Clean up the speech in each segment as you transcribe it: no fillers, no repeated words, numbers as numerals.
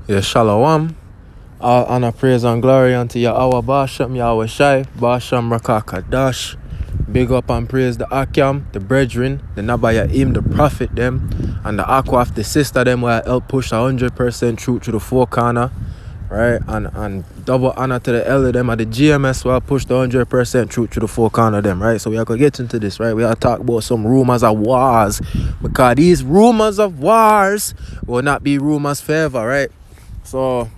Yeah, Shalom. All honor, praise, and glory unto Yahweh Basham, Yahweh Shai, Basham Rakakadash. Big up and praise the Akyam, the brethren, the Nabayaim, the prophet them, and the Akwaf, the sister them, where I help push 100% truth to the four corner, right? And double honor to the elder them at the GMS, where I push the 100% truth to the four corner them, right? So we are going to get into this, right? We are talk about some rumors of wars, because these rumors of wars will not be rumors forever, right? So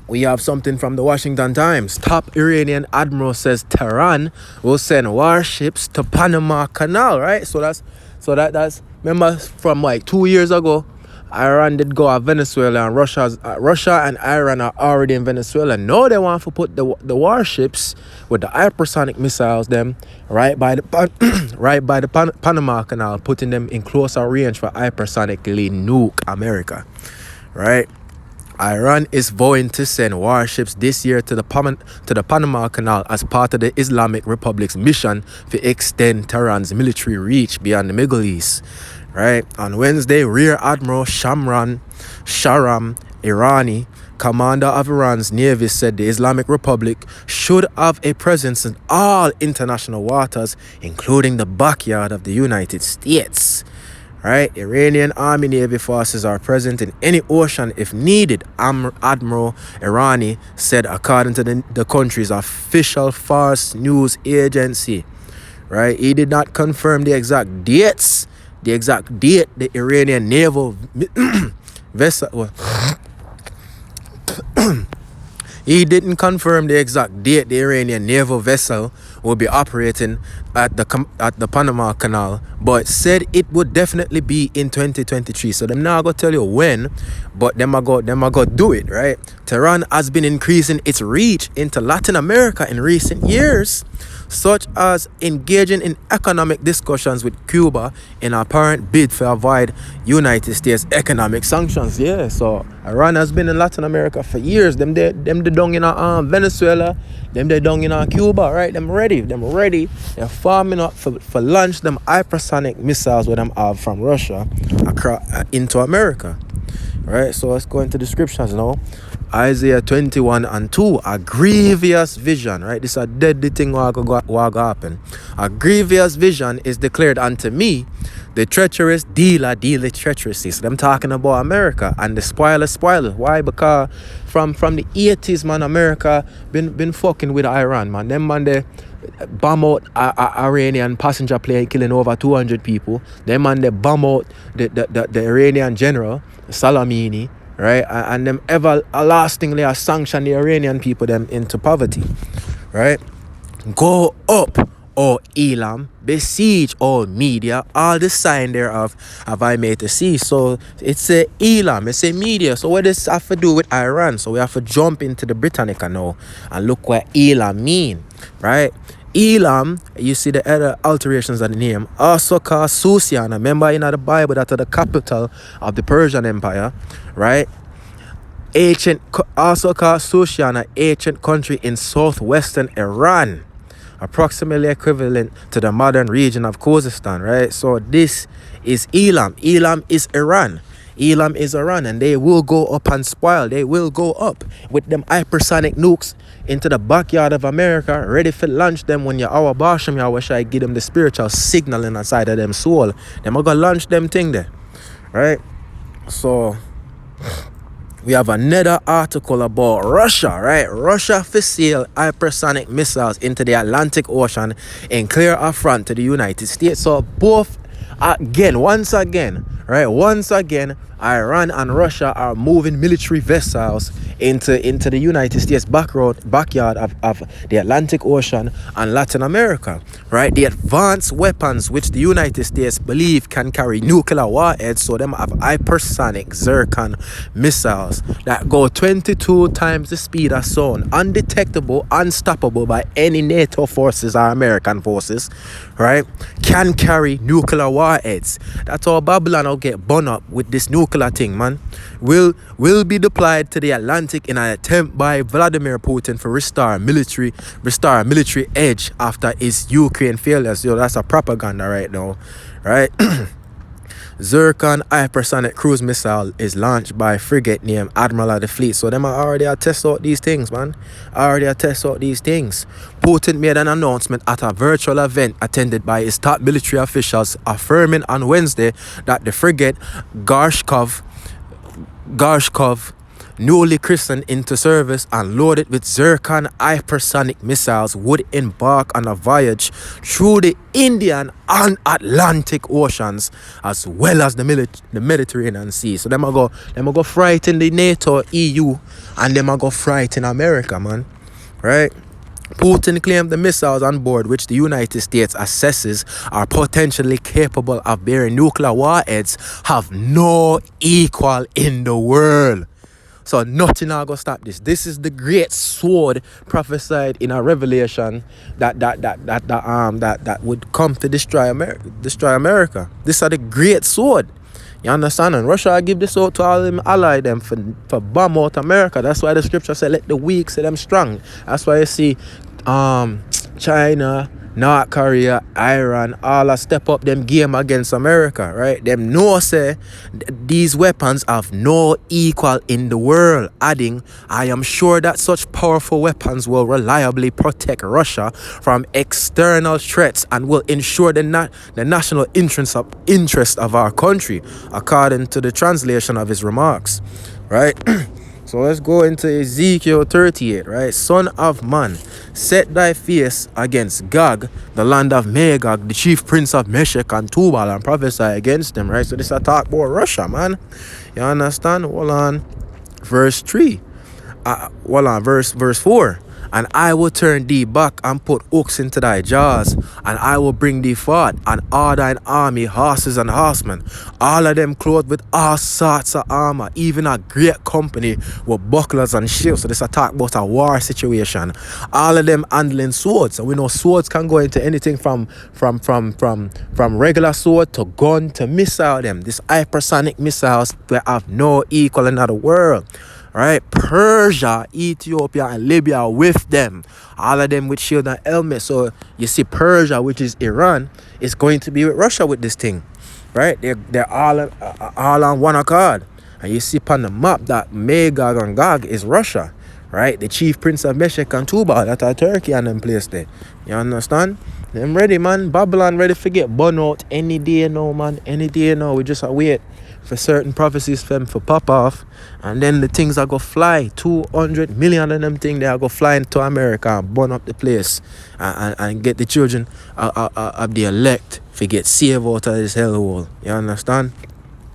we have something from the Washington Times. Top Iranian admiral says Tehran will send warships to Panama Canal, right? So that's remember from like 2 years ago, Iran did go at Venezuela, and Russia and Iran are already in Venezuela. Now they want to put the warships with the hypersonic missiles them right by the Panama Canal, putting them in closer range for hypersonically nuke America, right? Iran is vowing to send warships this year to the Panama Canal as part of the Islamic Republic's mission to extend Tehran's military reach beyond the Middle East. Right? On Wednesday, Rear Admiral Shahram Irani, commander of Iran's Navy, said the Islamic Republic should have a presence in all international waters, including the backyard of the United States. Right? Iranian Army Navy forces are present in any ocean if needed, Admiral Irani said, according to the country's official Fars news agency. Right? He did not confirm the exact date the Iranian naval vessel. He didn't confirm the exact date the Iranian naval vessel will be operating at the Panama Canal, but said it would definitely be in 2023. So them now gonna tell you when, but them are go do it, right? Tehran has been increasing its reach into Latin America in recent years, such as engaging in economic discussions with Cuba in an apparent bid to avoid United States economic sanctions. Yeah, so Iran has been in Latin America for years. Them they down in Venezuela, them they down in Cuba, right? Them ready. They're farming up for launch them hypersonic missiles with them have from Russia across into America. Right, so let's go into descriptions now. Isaiah 21:2, a grievous vision, right? This is a deadly thing what go happen. A grievous vision is declared unto me, the treacherous dealer treacherously. So them talking about America and the spoiler. Why? Because from the 80s, man, America been fucking with Iran, man. Them man they bomb out a Iranian passenger plane, killing over 200 people. Them man they bomb out the Iranian general Salamini, right? And them everlastingly are sanction the Iranian people them into poverty, right? Go up, O Elam, besiege all media, all the sign thereof have I made to see. So it's a Elam, it's a media. So what does this have to do with Iran? So we have to jump into the Britannica now and look what Elam mean, right? Elam, you see the other alterations of the name, also called Susiana. Remember in the Bible that the capital of the Persian Empire, right? Also called Susiana, ancient country in southwestern Iran, approximately equivalent to the modern region of Khuzestan, right? So this is Elam. Elam is Iran. Elam is Iran, and they will go up and spoil. They will go up with them hypersonic nukes into the backyard of America, ready for launch them when Yahweh Basham, Yahweh Shai give them the spiritual signal inside of them soul. Them are gonna launch them thing there, right? So we have another article about Russia, right? Russia for sale hypersonic missiles into the Atlantic Ocean in clear affront to the United States. So both once again, Iran and Russia are moving military vessels into the United States backyard of the Atlantic Ocean and Latin America, right? The advanced weapons which the United States believe can carry nuclear warheads, so them have hypersonic Zircon missiles that go 22 times the speed of sound, undetectable, unstoppable by any NATO forces or American forces, right? Can carry nuclear warheads. That's how Babylon will get burned up with this nuclear thing, man. Will be deployed to the Atlantic in an attempt by Vladimir Putin to restore a military edge after his Ukraine failures. Yo, that's a propaganda right now, right? Zircon hypersonic cruise missile is launched by a frigate named Admiral of the Fleet. So them are already test out these things, man. Already test out these things. Putin made an announcement at a virtual event attended by his top military officials, affirming on Wednesday that the frigate Gorshkov, newly christened into service and loaded with Zircon hypersonic missiles, would embark on a voyage through the Indian and Atlantic Oceans, as well as the Mediterranean Sea. So them a go frighten the NATO, EU, and them a go frighten America, man. Right? Putin claimed the missiles on board, which the United States assesses are potentially capable of bearing nuclear warheads, have no equal in the world. So nothing are gonna stop this. This is the great sword prophesied in a revelation that would come to destroy America. This are the great sword. You understand? And Russia give this out to all them allies them for bomb out America. That's why the scripture said, let the weak say them strong. That's why you see China, North Korea, Iran, all a step up them game against America, right? Them know say these weapons have no equal in the world. Adding, I am sure that such powerful weapons will reliably protect Russia from external threats and will ensure the national interest of our country, according to the translation of his remarks, right? So let's go into Ezekiel 38, right? Son of man, set thy face against Gog, the land of Magog, the chief prince of Meshech and Tubal, and prophesy against them, right? So this is a talk about Russia, man. You understand? Hold on. Verse 3. Verse 4. And I will turn thee back and put hooks into thy jaws, and I will bring thee forth, and all thine army, horses and horsemen, all of them clothed with all sorts of armor, even a great company with bucklers and shields. So this attack about a war situation. All of them handling swords. And we know swords can go into anything from regular sword to gun to missile them. These hypersonic missiles, they have no equal in the world. Right, Persia, Ethiopia, and Libya with them, all of them with shield and helmet. So you see, Persia, which is Iran, is going to be with Russia with this thing, right? They're all on one accord. And you see upon the map that Magog and Gog is Russia, right? The chief prince of Meshech and Tubal, that are Turkey and them place there. You understand? Them ready, man. Babylon ready to get burned out any day now, man. Any day now. We just wait for certain prophecies for them to pop off, and then the things are go fly. 200 million of them things, they are go fly into America and burn up the place and get the children of the elect to get saved out of this hellhole. You understand?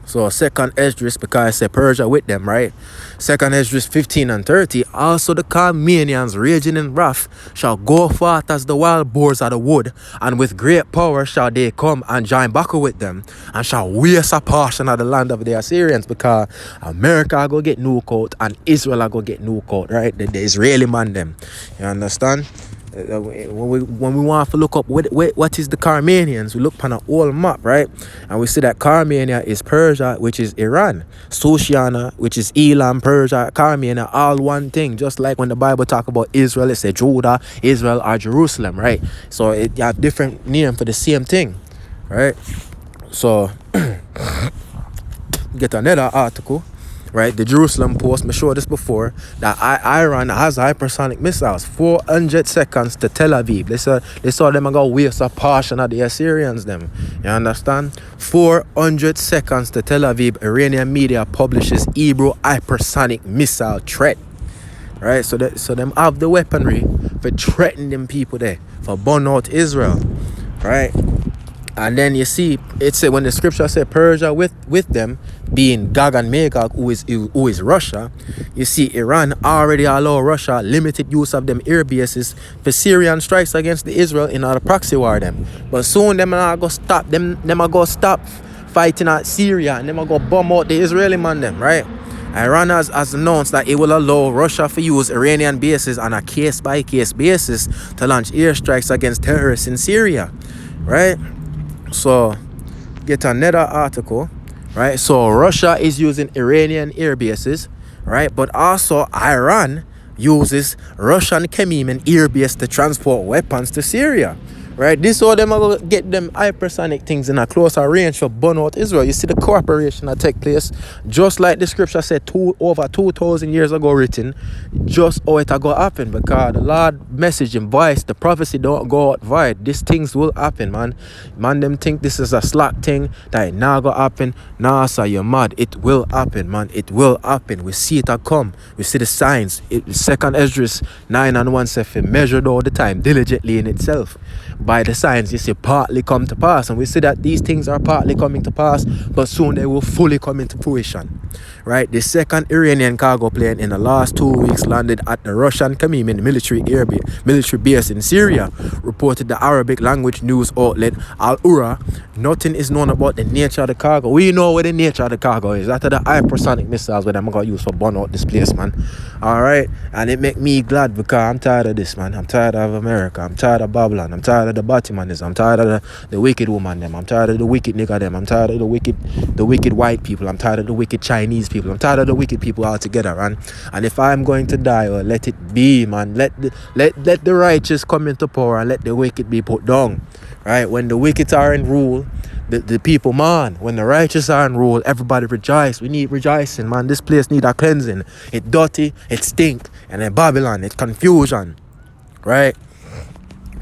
So second Esdras, because I say Persia with them, right? Second Esdras 15 and 30. Also the Carmanians raging in wrath shall go forth as the wild boars of the wood, and with great power shall they come and join battle with them, and shall waste a portion of the land of the Assyrians, because America go get nuke out and Israel go get nuke out, right? The Israeli man them. You understand? When we want to look up what is the Carmanians, we look on a whole map, right? And we see that Carmania is Persia, which is Iran. Sushiana, which is Elam, Persia, Carmania, all one thing. Just like when the Bible talk about Israel, it say Judah, Israel, or Jerusalem, right? So it have different name for the same thing, right? So get another article. Right, the Jerusalem Post, I showed this before, that Iran has hypersonic missiles, 400 seconds to Tel Aviv. They saw them go waste a portion of the Assyrians them. You understand? 400 seconds to Tel Aviv. Iranian media publishes Hebrew hypersonic missile threat. Right, so them have the weaponry for threatening them people there, for burn out Israel. Right? And then you see, it say when the scripture say Persia with them, being Gog and Magog, who is Russia, you see Iran already allow Russia limited use of them air bases for Syrian strikes against the Israel in order proxy war them. But soon them are go stop them are go stop fighting at Syria, and them are go bomb out the Israeli man them, right? Iran has announced that it will allow Russia to use Iranian bases on a case-by-case basis to launch airstrikes against terrorists in Syria, right? So get another article, right? So Russia is using Iranian air bases, right? But also Iran uses Russian Khmeimim air base to transport weapons to Syria, Right, this all them are gonna get them hypersonic things in a closer range for burn out Israel. You see the cooperation that take place, just like the scripture said over 2,000 years ago written, just how it go happen, because the Lord message and voice, the prophecy don't go out void. These things will happen, man. Man, them think this is a slack thing that it now go happen. Nah, sir, you're mad. It will happen, man. It will happen. We see it a come. We see the signs. Second Esdras 9:1 says, measured all the time diligently in itself. By the signs, you see, partly come to pass. And we see that these things are partly coming to pass, but soon they will fully come into fruition. Right? The second Iranian cargo plane in the last 2 weeks landed at the Russian Khmeimim military base in Syria, reported the Arabic language news outlet Al Ura. Nothing is known about the nature of the cargo. We know what the nature of the cargo is. That are the hypersonic missiles where I'm going to use for burn out this place, man. Alright? And it make me glad, because I'm tired of this, man. I'm tired of America. I'm tired of Babylon. I'm tired of the Batimanism. I'm tired of the wicked woman them. I'm tired of the wicked nigga them. I'm tired of the wicked white people. I'm tired of the wicked Chinese people. I'm tired of the wicked people altogether, man. And if I'm going to die, well, let it be, man. Let the righteous come into power and let the wicked be put down. Right? When the wicked are in rule, the people, man. When the righteous are in rule, everybody rejoice. We need rejoicing, man. This place need a cleansing. It dirty, it stink, and in Babylon, it's confusion. Right?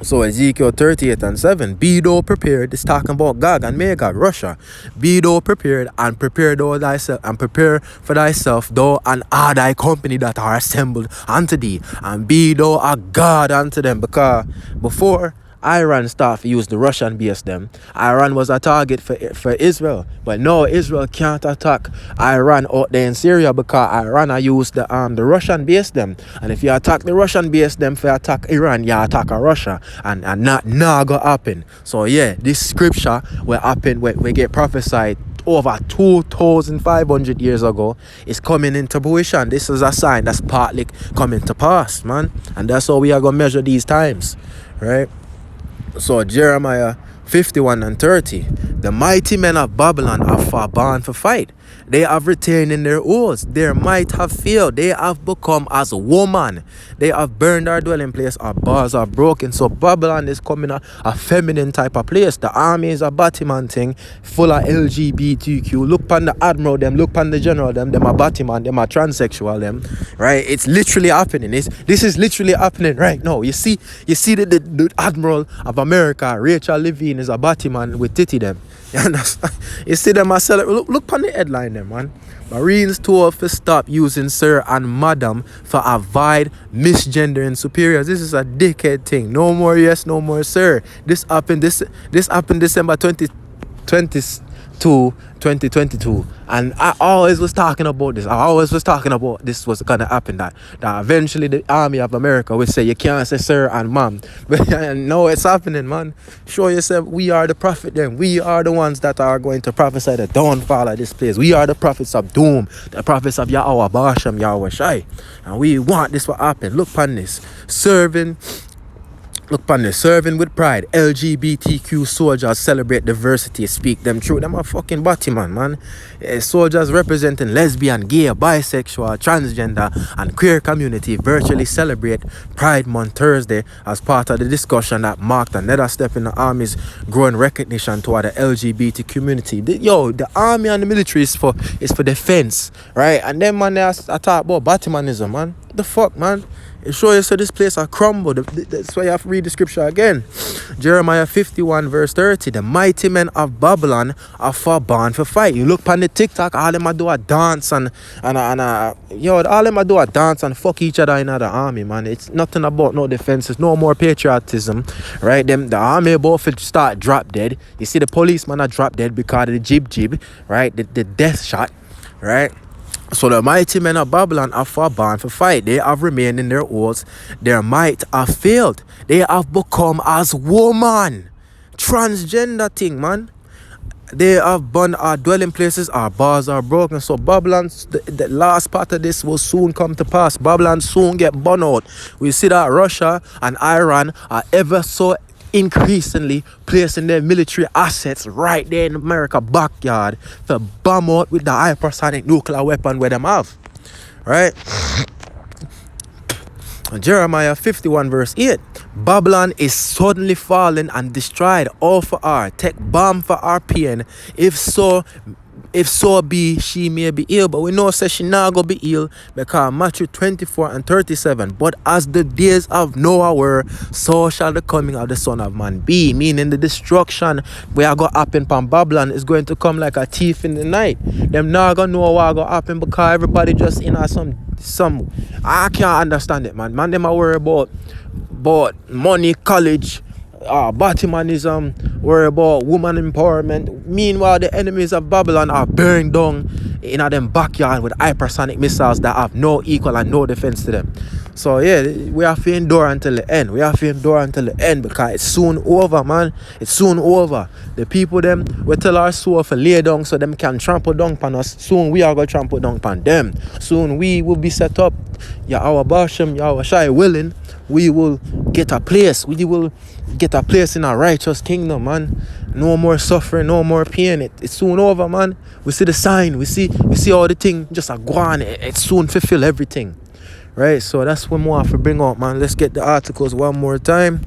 So Ezekiel 38:7, be thou prepared. It's talking about Gog and Magog, Russia. Be thou prepared, and prepare thou thyself, and prepare for thyself, thou and all thy company that are assembled unto thee, and be thou a God unto them. Because before Iran started to use the Russian base them, Iran was a target for Israel. But no, Israel can't attack Iran out there in Syria, because Iran used the Russian base them. And if you attack the Russian base them for attack Iran, you attack Russia. And not gonna happen. So yeah, this scripture will happen when we get prophesied over 2,500 years ago is coming into fruition. This is a sign that's partly coming to pass, man. And that's how we are gonna measure these times. Right? So Jeremiah 51:30, the mighty men of Babylon are far born for fight. They have retained in their oaths. Their might have failed. They have become as a woman. They have burned our dwelling place. Our bars are broken. So Babylon is coming a feminine type of place. The army is a Batman thing, full of LGBTQ. Look upon the admiral them. Look upon the general them. Them are Batman. Them are transsexual them. Right? It's literally happening. This is literally happening right now. You see the admiral of America, Rachel Levine, is a Batman with titty them. You understand? You see them as look upon the headline them, man. Marines told to stop using sir and madam for avoid misgendering superiors. This is a dickhead thing. No more yes, no more sir. This happened December 2022, and I always was talking about this. I always was talking about this was gonna happen, that eventually the army of America will say you can't say sir and ma'am. But no, it's happening, man. Show yourself. We are the prophet then. We are the ones that are going to prophesy the downfall of this place. We are the prophets of doom, the prophets of Yahweh Basham, Yahweh Shai, and we want this to happen. Look upon this. Serving with pride. LGBTQ soldiers celebrate diversity, speak them true. Them are fucking Batman, man. Soldiers representing lesbian, gay, bisexual, transgender, and queer community virtually celebrate Pride Month Thursday as part of the discussion that marked another step in the Army's growing recognition toward the LGBT community. The Army and the military is for defense, right? And then, man, I talk about Batmanism, man. The fuck, man? It shows you so this place are crumbled. That's why you have to read the scripture again. Jeremiah 51:30. The mighty men of Babylon are for born for fight. You look upon the TikTok, all them a do a dance all them a do a dance and fuck each other in the army, man. It's nothing about no defense. It's no more patriotism, right? The army both start drop dead. You see the policeman are drop dead because of the jib, right? The death shot, right? So the mighty men of Babylon are far born for fight. They have remained in their oaths. Their might have failed. They have become as woman. Transgender thing, man. They have burned our dwelling places. Our bars are broken. So Babylon, the last part of this will soon come to pass. Babylon soon get burned out. We see that Russia and Iran are ever so increasingly placing their military assets right there in America backyard to bomb out with the hypersonic nuclear weapon where them have, right? Jeremiah 51 verse 8. Babylon is suddenly fallen and destroyed, all for her. Take balm for our pain. If so be she may be ill. But we know says she not gonna be ill, because Matthew 24 and 37. But as the days of Noah were, so shall the coming of the Son of Man be. Meaning the destruction we are gonna happen from Babylon is going to come like a thief in the night. Them not gonna know what gonna happen, because everybody just in some I can't understand it, man. Man, them are worried about money, college, Batimanism, worry about woman empowerment. Meanwhile, the enemies of Babylon are burning down in them backyard with hypersonic missiles that have no equal and no defense to them. So yeah, we have to endure until the end. We have to endure until the end, because it's soon over, man. It's soon over. The people them we tell our soul to lay down so them can trample down upon us. Soon we are going to trample down upon them. Soon we will be set up. Our Basham, our Shai willing, we will get a place. We will get a place in a righteous kingdom, man. No more suffering, no more pain. It's soon over, man. We see the sign. We see all the thing just a go on. It soon fulfill everything. Right? So that's what more I have to bring out, man. Let's get the articles one more time.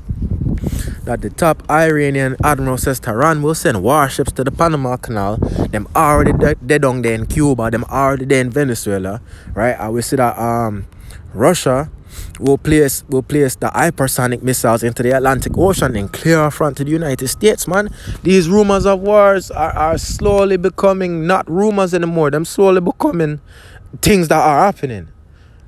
That the top Iranian admiral says Tehran will send warships to the Panama Canal. Them already dead down there in Cuba. Them already there in Venezuela. Right? And we see that Russia will place the hypersonic missiles into the Atlantic Ocean in clear front to the United States, man. These rumors of wars are slowly becoming not rumors anymore. Them slowly becoming things that are happening.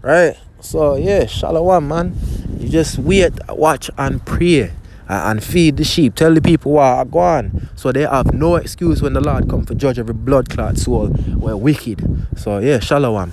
Right? So yeah, shalom, man. You just wait, watch and pray and feed the sheep. Tell the people what are gone, so they have no excuse when the Lord come to judge every blood clot soul. We're wicked. So yeah, shalom.